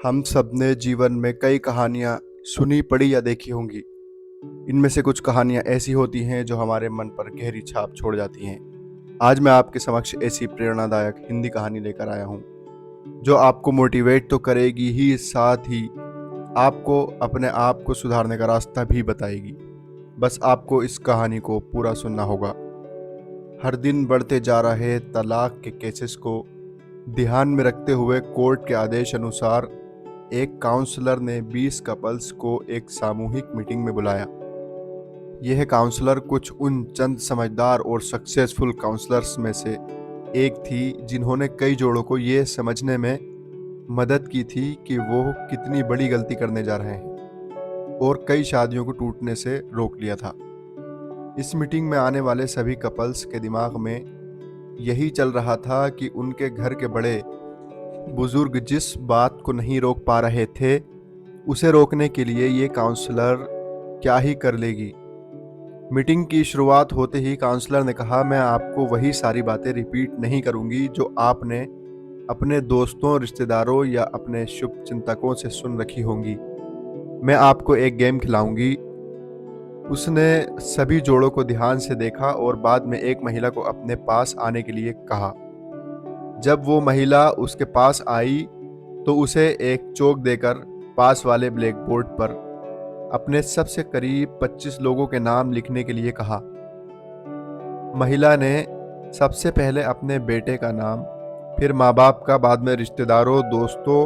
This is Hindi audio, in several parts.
हम सब ने जीवन में कई कहानियाँ सुनी, पढ़ी या देखी होंगी। इनमें से कुछ कहानियाँ ऐसी होती हैं जो हमारे मन पर गहरी छाप छोड़ जाती हैं। आज मैं आपके समक्ष ऐसी प्रेरणादायक हिंदी कहानी लेकर आया हूँ, जो आपको मोटिवेट तो करेगी ही, साथ ही आपको अपने आप को सुधारने का रास्ता भी बताएगी। बस आपको इस कहानी को पूरा सुनना होगा। हर दिन बढ़ते जा रहे तलाक के केसेस को ध्यान में रखते हुए कोर्ट के आदेश अनुसार एक काउंसलर ने 20 कपल्स को एक सामूहिक मीटिंग में बुलाया। यह काउंसलर कुछ उन चंद समझदार और सक्सेसफुल काउंसलर्स में से एक थी जिन्होंने कई जोड़ों को ये समझने में मदद की थी कि वो कितनी बड़ी गलती करने जा रहे हैं, और कई शादियों को टूटने से रोक लिया था। इस मीटिंग में आने वाले सभी कपल्स के दिमाग में यही चल रहा था कि उनके घर के बड़े बुजुर्ग जिस बात को नहीं रोक पा रहे थे, उसे रोकने के लिए ये काउंसलर क्या ही कर लेगी। मीटिंग की शुरुआत होते ही काउंसलर ने कहा, मैं आपको वही सारी बातें रिपीट नहीं करूंगी जो आपने अपने दोस्तों, रिश्तेदारों या अपने शुभचिंतकों से सुन रखी होंगी। मैं आपको एक गेम खिलाऊंगी। उसने सभी जोड़ों को ध्यान से देखा और बाद में एक महिला को अपने पास आने के लिए कहा। जब वो महिला उसके पास आई तो उसे एक चौक देकर पास वाले ब्लैक बोर्ड पर अपने सबसे करीब 25 लोगों के नाम लिखने के लिए कहा। महिला ने सबसे पहले अपने बेटे का नाम, फिर माँ बाप का, बाद में रिश्तेदारों, दोस्तों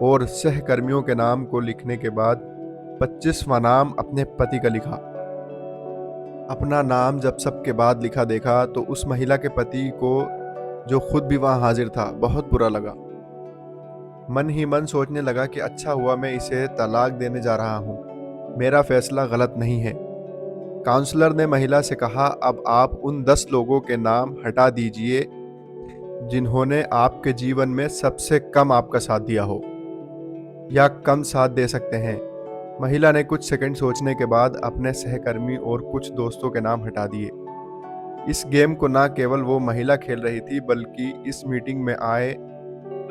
और सहकर्मियों के नाम को लिखने के बाद 25वां नाम अपने पति का लिखा। अपना नाम जब सबके बाद लिखा देखा तो उस महिला के पति को, जो खुद भी वहां हाजिर था, बहुत बुरा लगा। मन ही मन सोचने लगा कि अच्छा हुआ मैं इसे तलाक देने जा रहा हूँ, मेरा फैसला गलत नहीं है। काउंसलर ने महिला से कहा, अब आप उन 10 लोगों के नाम हटा दीजिए जिन्होंने आपके जीवन में सबसे कम आपका साथ दिया हो या कम साथ दे सकते हैं। महिला ने कुछ सेकंड सोचने के बाद अपने सहकर्मी और कुछ दोस्तों के नाम हटा दिए। इस गेम को न केवल वो महिला खेल रही थी, बल्कि इस मीटिंग में आए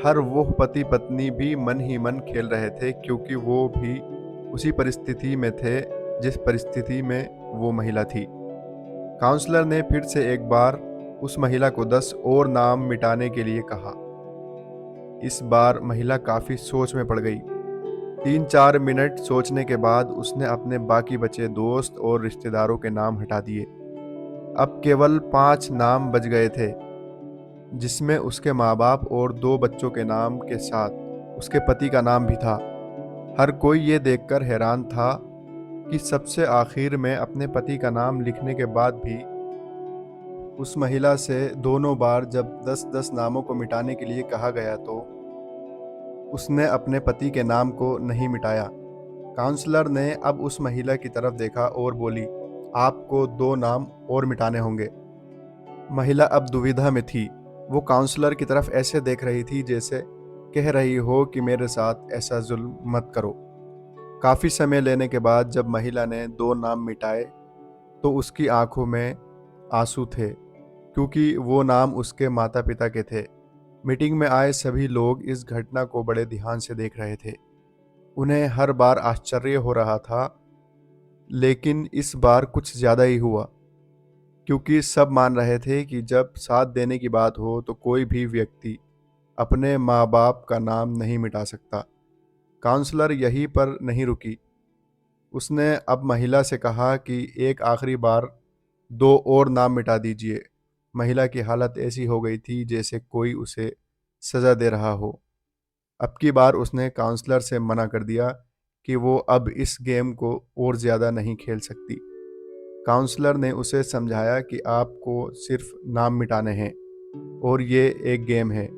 हर वो पति पत्नी भी मन ही मन खेल रहे थे, क्योंकि वो भी उसी परिस्थिति में थे जिस परिस्थिति में वो महिला थी। काउंसलर ने फिर से एक बार उस महिला को 10 और नाम मिटाने के लिए कहा। इस बार महिला काफी सोच में पड़ गई। 3-4 मिनट सोचने के बाद उसने अपने बाकी बचे दोस्त और रिश्तेदारों के नाम हटा दिए। अब केवल 5 नाम बच गए थे, जिसमें उसके माँ बाप और 2 बच्चों के नाम के साथ उसके पति का नाम भी था। हर कोई ये देखकर हैरान था कि सबसे आखिर में अपने पति का नाम लिखने के बाद भी उस महिला से दोनों बार जब 10-10 नामों को मिटाने के लिए कहा गया तो उसने अपने पति के नाम को नहीं मिटाया। काउंसलर ने अब उस महिला की तरफ देखा और बोली, आपको 2 नाम और मिटाने होंगे। महिला अब दुविधा में थी। वो काउंसलर की तरफ ऐसे देख रही थी जैसे कह रही हो कि मेरे साथ ऐसा जुल्म मत करो। काफी समय लेने के बाद जब महिला ने 2 नाम मिटाए तो उसकी आंखों में आंसू थे, क्योंकि वो नाम उसके माता पिता के थे। मीटिंग में आए सभी लोग इस घटना को बड़े ध्यान से देख रहे थे। उन्हें हर बार आश्चर्य हो रहा था, लेकिन इस बार कुछ ज़्यादा ही हुआ, क्योंकि सब मान रहे थे कि जब साथ देने की बात हो तो कोई भी व्यक्ति अपने माँ बाप का नाम नहीं मिटा सकता। काउंसलर यहीं पर नहीं रुकी। उसने अब महिला से कहा कि एक आखिरी बार 2 और नाम मिटा दीजिए। महिला की हालत ऐसी हो गई थी जैसे कोई उसे सज़ा दे रहा हो। अब की बार उसने काउंसलर से मना कर दिया कि वो अब इस गेम को और ज़्यादा नहीं खेल सकती। काउंसलर ने उसे समझाया कि आपको सिर्फ नाम मिटाने हैं और ये एक गेम है,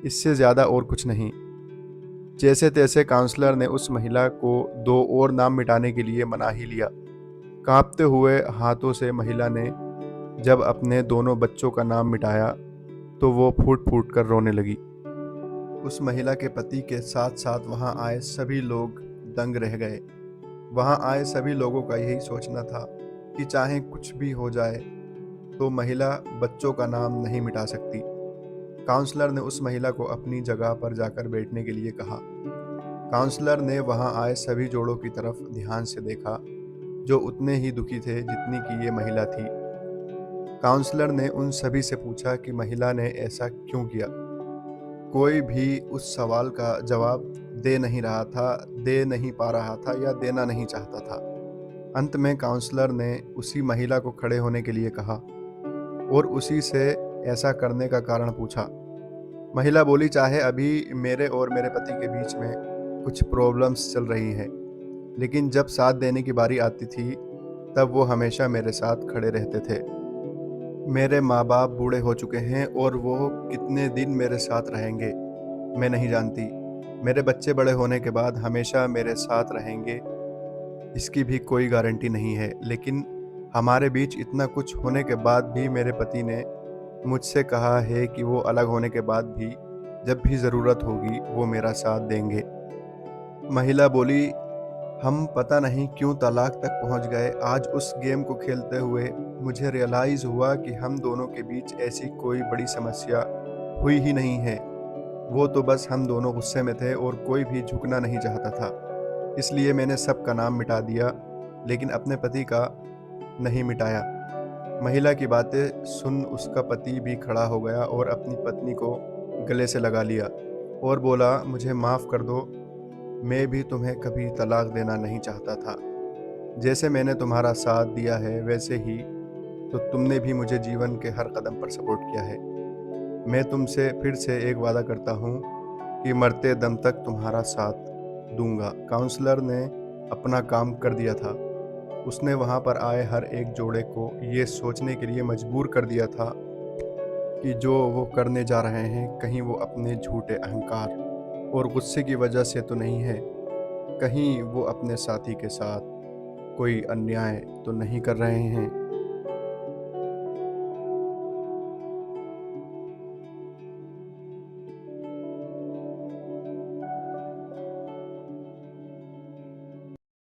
इससे ज़्यादा और कुछ नहीं। जैसे तैसे काउंसलर ने उस महिला को 2 और नाम मिटाने के लिए मना ही लिया। कांपते हुए हाथों से महिला ने जब अपने दोनों बच्चों का नाम मिटाया तो वो फूट फूट कर रोने लगी। उस महिला के पति के साथ साथ वहां आए सभी लोग दंग रह गए। वहां आए सभी लोगों का यही सोचना था कि चाहे कुछ भी हो जाए तो महिला बच्चों का नाम नहीं मिटा सकती। काउंसलर ने उस महिला को अपनी जगह पर जाकर बैठने के लिए कहा। काउंसलर ने वहां आए सभी जोड़ों की तरफ ध्यान से देखा, जो उतने ही दुखी थे जितनी कि ये महिला थी। काउंसलर ने उन सभी से पूछा कि महिला ने ऐसा क्यों किया। कोई भी उस सवाल का जवाब दे नहीं रहा था, दे नहीं पा रहा था या देना नहीं चाहता था। अंत में काउंसलर ने उसी महिला को खड़े होने के लिए कहा और उसी से ऐसा करने का कारण पूछा। महिला बोली, चाहे अभी मेरे और मेरे पति के बीच में कुछ प्रॉब्लम्स चल रही हैं, लेकिन जब साथ देने की बारी आती थी तब वो हमेशा मेरे साथ खड़े रहते थे। मेरे माँ बाप बूढ़े हो चुके हैं और वो कितने दिन मेरे साथ रहेंगे मैं नहीं जानती। मेरे बच्चे बड़े होने के बाद हमेशा मेरे साथ रहेंगे, इसकी भी कोई गारंटी नहीं है। लेकिन हमारे बीच इतना कुछ होने के बाद भी मेरे पति ने मुझसे कहा है कि वो अलग होने के बाद भी जब भी ज़रूरत होगी वो मेरा साथ देंगे। महिला बोली, हम पता नहीं क्यों तलाक तक पहुंच गए। आज उस गेम को खेलते हुए मुझे रियलाइज़ हुआ कि हम दोनों के बीच ऐसी कोई बड़ी समस्या हुई ही नहीं है। वो तो बस हम दोनों गुस्से में थे और कोई भी झुकना नहीं चाहता था। इसलिए मैंने सबका नाम मिटा दिया, लेकिन अपने पति का नहीं मिटाया। महिला की बातें सुन उसका पति भी खड़ा हो गया और अपनी पत्नी को गले से लगा लिया और बोला, मुझे माफ़ कर दो, मैं भी तुम्हें कभी तलाक देना नहीं चाहता था। जैसे मैंने तुम्हारा साथ दिया है वैसे ही तो तुमने भी मुझे जीवन के हर कदम पर सपोर्ट किया है। मैं तुमसे फिर से एक वादा करता हूँ कि मरते दम तक तुम्हारा साथ दूंगा। काउंसलर ने अपना काम कर दिया था। उसने वहाँ पर आए हर एक जोड़े को ये सोचने के लिए मजबूर कर दिया था कि जो वो करने जा रहे हैं कहीं वो अपने झूठे अहंकार और गुस्से की वजह से तो नहीं है, कहीं वो अपने साथी के साथ कोई अन्याय तो नहीं कर रहे हैं।